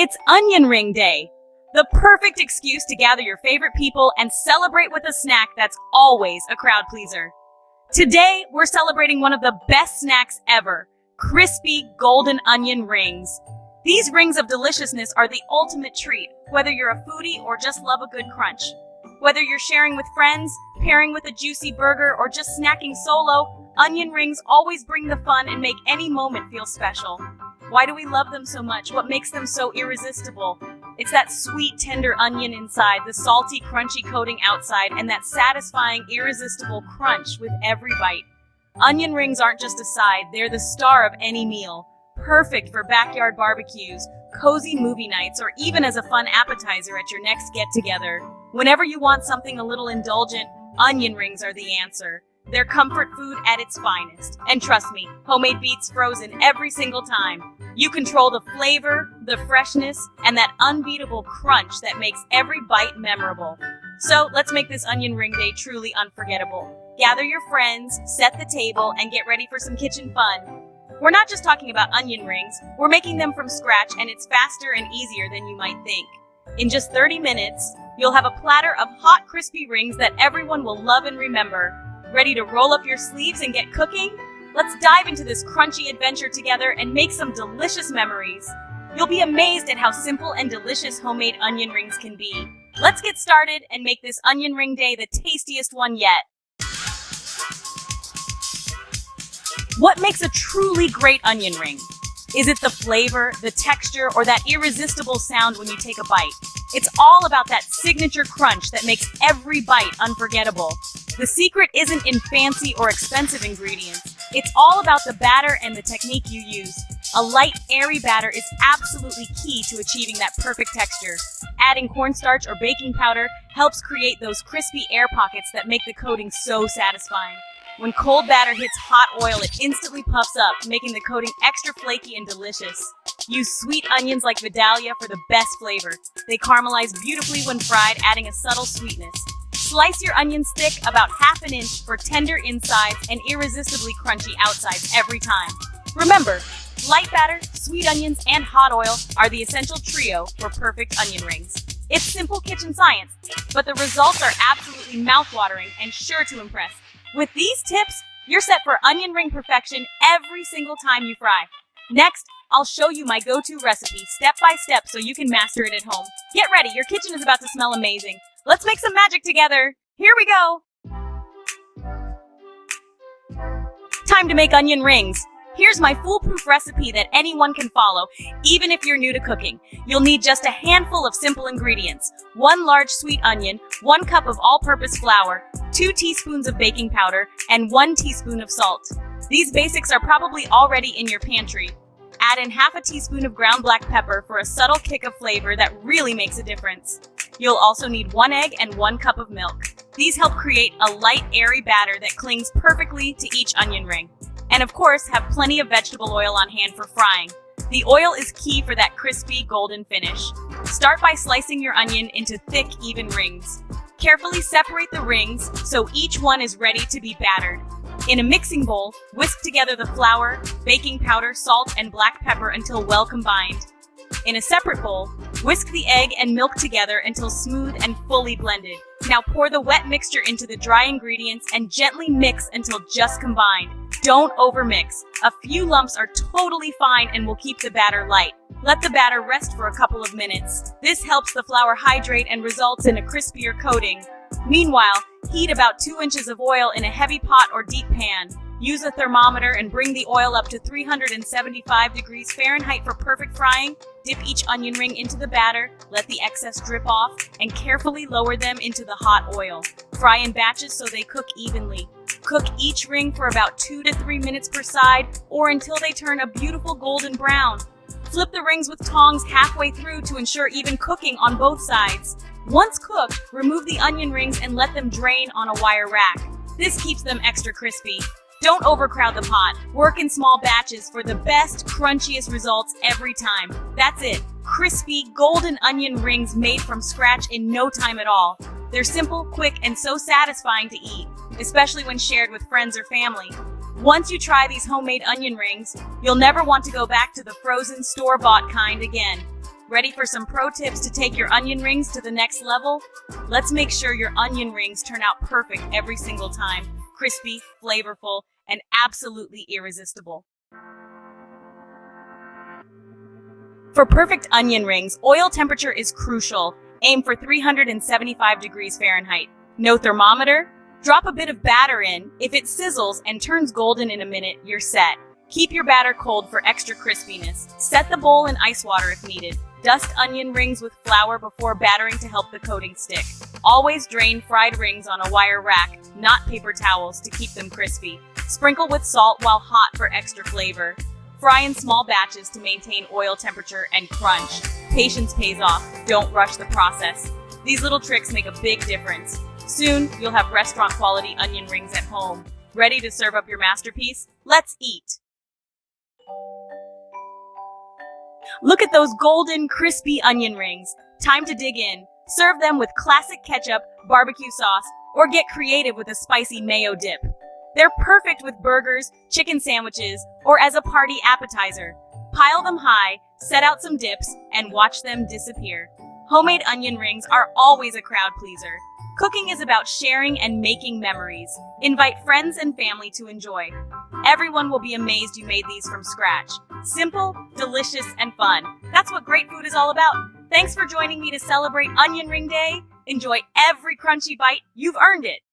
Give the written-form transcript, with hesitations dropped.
It's Onion Ring Day, the perfect excuse to gather your favorite people and celebrate with a snack that's always a crowd pleaser. Today, we're celebrating one of the best snacks ever, crispy golden onion rings. These rings of deliciousness are the ultimate treat, whether you're a foodie or just love a good crunch. Whether you're sharing with friends, pairing with a juicy burger, or just snacking solo, onion rings always bring the fun and make any moment feel special. Why do we love them so much? What makes them so irresistible? It's that sweet, tender onion inside, the salty, crunchy coating outside, and that satisfying, irresistible crunch with every bite. Onion rings aren't just a side, they're the star of any meal. Perfect for backyard barbecues, cozy movie nights, or even as a fun appetizer at your next get-together. Whenever you want something a little indulgent, onion rings are the answer. They're comfort food at its finest. And trust me, homemade beats frozen every single time. You control the flavor, the freshness, and that unbeatable crunch that makes every bite memorable. So let's make this Onion Ring Day truly unforgettable. Gather your friends, set the table, and get ready for some kitchen fun. We're not just talking about onion rings, we're making them from scratch, and it's faster and easier than you might think. In just 30 minutes, you'll have a platter of hot, crispy rings that everyone will love and remember. Ready to roll up your sleeves and get cooking? Let's dive into this crunchy adventure together and make some delicious memories. You'll be amazed at how simple and delicious homemade onion rings can be. Let's get started and make this Onion Ring Day the tastiest one yet. What makes a truly great onion ring? Is it the flavor, the texture, or that irresistible sound when you take a bite? It's all about that signature crunch that makes every bite unforgettable. The secret isn't in fancy or expensive ingredients. It's all about the batter and the technique you use. A light, airy batter is absolutely key to achieving that perfect texture. Adding cornstarch or baking powder helps create those crispy air pockets that make the coating so satisfying. When cold batter hits hot oil, it instantly puffs up, making the coating extra flaky and delicious. Use sweet onions like Vidalia for the best flavor. They caramelize beautifully when fried, adding a subtle sweetness. Slice your onions thick, about half an inch, for tender insides and irresistibly crunchy outsides every time. Remember, light batter, sweet onions, and hot oil are the essential trio for perfect onion rings. It's simple kitchen science, but the results are absolutely mouth-watering and sure to impress. With these tips, you're set for onion ring perfection every single time you fry. Next, I'll show you my go-to recipe step by step so you can master it at home. Get ready, your kitchen is about to smell amazing. Let's make some magic together. Here we go. Time to make onion rings. Here's my foolproof recipe that anyone can follow, even if you're new to cooking. You'll need just a handful of simple ingredients: 1 large sweet onion, 1 cup of all-purpose flour, 2 teaspoons of baking powder, and 1 teaspoon of salt. These basics are probably already in your pantry. Add in half a teaspoon of ground black pepper for a subtle kick of flavor that really makes a difference. You'll also need 1 egg and 1 cup of milk. These help create a light, airy batter that clings perfectly to each onion ring. And of course, have plenty of vegetable oil on hand for frying. The oil is key for that crispy, golden finish. Start by slicing your onion into thick, even rings. Carefully separate the rings so each one is ready to be battered. In a mixing bowl, whisk together the flour, baking powder, salt, and black pepper until well combined. In a separate bowl, whisk the egg and milk together until smooth and fully blended. Now pour the wet mixture into the dry ingredients and gently mix until just combined. Don't overmix. A few lumps are totally fine and will keep the batter light. Let the batter rest for a couple of minutes. This helps the flour hydrate and results in a crispier coating. Meanwhile, heat about 2 inches of oil in a heavy pot or deep pan. Use a thermometer and bring the oil up to 375 degrees Fahrenheit for perfect frying. Dip each onion ring into the batter, let the excess drip off, and carefully lower them into the hot oil. Fry in batches so they cook evenly. Cook each ring for about 2 to 3 minutes per side, or until they turn a beautiful golden brown. Flip the rings with tongs halfway through to ensure even cooking on both sides. Once cooked, remove the onion rings and let them drain on a wire rack. This keeps them extra crispy. Don't overcrowd the pot. Work in small batches for the best, crunchiest results every time. That's it. Crispy, golden onion rings made from scratch in no time at all. They're simple, quick, and so satisfying to eat, especially when shared with friends or family. Once you try these homemade onion rings, you'll never want to go back to the frozen store-bought kind again. Ready for some pro tips to take your onion rings to the next level? Let's make sure your onion rings turn out perfect every single time. Crispy, flavorful, and absolutely irresistible. For perfect onion rings, oil temperature is crucial. Aim for 375 degrees Fahrenheit. No thermometer? Drop a bit of batter in. If it sizzles and turns golden in a minute, you're set. Keep your batter cold for extra crispiness. Set the bowl in ice water if needed. Dust onion rings with flour before battering to help the coating stick. Always drain fried rings on a wire rack, not paper towels, to keep them crispy. Sprinkle with salt while hot for extra flavor. Fry in small batches to maintain oil temperature and crunch. Patience pays off. Don't rush the process. These little tricks make a big difference. Soon, you'll have restaurant-quality onion rings at home. Ready to serve up your masterpiece? Let's eat! Look at those golden, crispy onion rings. Time to dig in. Serve them with classic ketchup, barbecue sauce, or get creative with a spicy mayo dip. They're perfect with burgers, chicken sandwiches, or as a party appetizer. Pile them high, set out some dips, and watch them disappear. Homemade onion rings are always a crowd pleaser. Cooking is about sharing and making memories. Invite friends and family to enjoy. Everyone will be amazed you made these from scratch. Simple, delicious, and fun. That's what great food is all about. Thanks for joining me to celebrate Onion Ring Day. Enjoy every crunchy bite. You've earned it.